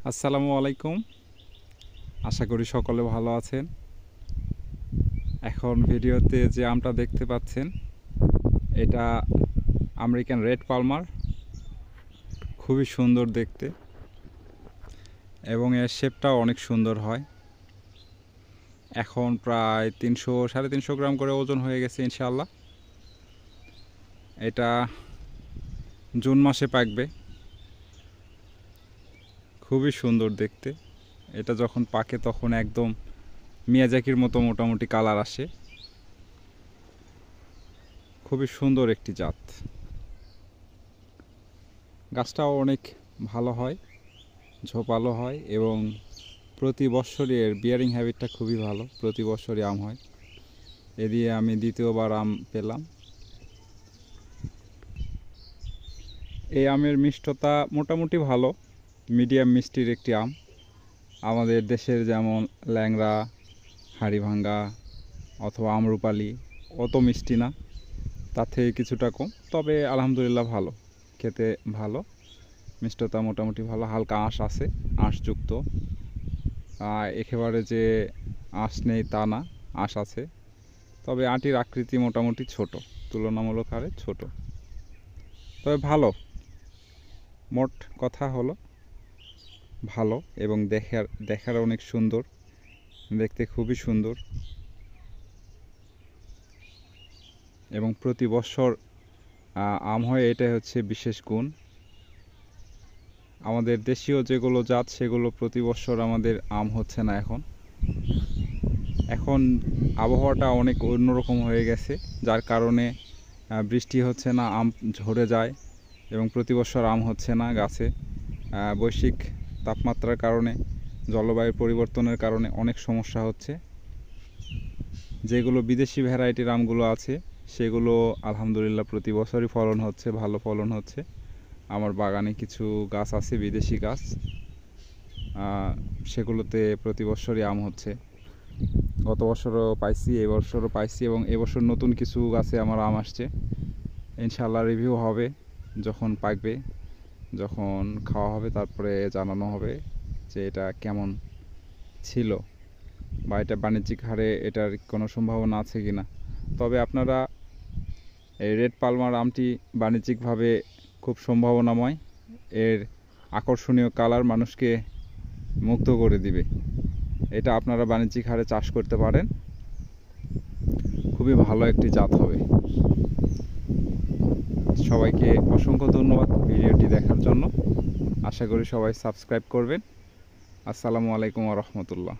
আসসালামু আলাইকুম। আশা করি সকলে ভালো আছেন। এখন ভিডিওতে যে আমটা দেখতে পাচ্ছেন এটা আমেরিকান রেড পালমার, খুবই সুন্দর দেখতে এবং এর শেপটাও অনেক সুন্দর হয়। এখন প্রায় 300-350 গ্রাম করে ওজন হয়ে গেছে ইনশাআল্লাহ। এটা জুন মাসে পাকবে, খুবই সুন্দর দেখতে। এটা যখন পাকে তখন একদম মিয়াজাকির মতো মোটামুটি কালার আসে। খুবই সুন্দর একটি জাত। গাছটাও অনেক ভালো হয়, ঝোপালো হয় এবং প্রতি বছরই এর বিয়ারিং হ্যাবিটটা খুবই ভালো। প্রতি বছরই আম হয়। এ দিয়ে আমি দ্বিতীয়বার আম পেলাম। এই আমের মিষ্টতা মোটামুটি ভালো, মিডিয়াম মিষ্টির একটি আম। আমাদের দেশের যেমন ল্যাংড়া, হাড়িভাঙ্গা অথবা আমরুপালি অত মিষ্টি না, তার থেকে কিছুটা কম। তবে আলহামদুলিল্লাহ ভালো, খেতে ভালো, মিষ্টতা মোটামুটি ভালো। হালকা আঁশ আছে, আঁশযুক্ত। একেবারে যে আঁশ নেই তা না, আঁশ আছে। তবে আটির আকৃতি মোটামুটি ছোট, তুলনামূলক হারে ছোট, তবে ভালো। মোট কথা হলো ভালো এবং দেখার অনেক সুন্দর, দেখতে খুবই সুন্দর এবং প্রতি বছর আম হয়, এটাই হচ্ছে বিশেষ গুণ। আমাদের দেশীয় যেগুলো জাত সেগুলো প্রতি বছর আমাদের আম হচ্ছে না। এখন আবহাওয়াটা অনেক অন্যরকম হয়ে গেছে, যার কারণে বৃষ্টি হচ্ছে না, আম ঝরে যায় এবং প্রতি বছর আম হচ্ছে না গাছে। বৈশ্বিক তাপমাত্রার কারণে, জলবায়ুর পরিবর্তনের কারণে অনেক সমস্যা হচ্ছে। যেগুলো বিদেশি ভ্যারাইটির আমগুলো আছে সেগুলো আলহামদুলিল্লাহ প্রতি বছরই ফলন হচ্ছে, ভালো ফলন হচ্ছে। আমার বাগানে কিছু গাছ আছে বিদেশি গাছ, সেগুলোতে প্রতি বছরই আম হচ্ছে। গত বছরও পাইছি, এবছরও পাইছি এবং এবছর নতুন কিছু গাছে আমার আম আসছে। ইনশাআল্লাহ রিভিউ হবে যখন পাকবে, যখন খাওয়া হবে, তারপরে জানানো হবে যে এটা কেমন ছিল বা এটা বাণিজ্যিক হারে এটার কোনো সম্ভাবনা আছে কি না। তবে আপনারা এই রেড পালমার আমটি বাণিজ্যিকভাবে খুব সম্ভাবনাময়। এর আকর্ষণীয় কালার মানুষকে মুগ্ধ করে দিবে। এটা আপনারা বাণিজ্যিক হারে চাষ করতে পারেন, খুবই ভালো একটি জাত হবে। সবাইকে অসংখ্য ধন্যবাদ ভিডিওটি দেখার জন্য। আশা করি সবাই সাবস্ক্রাইব করবেন। আসসালামু আলাইকুম ওয়া রাহমাতুল্লাহ।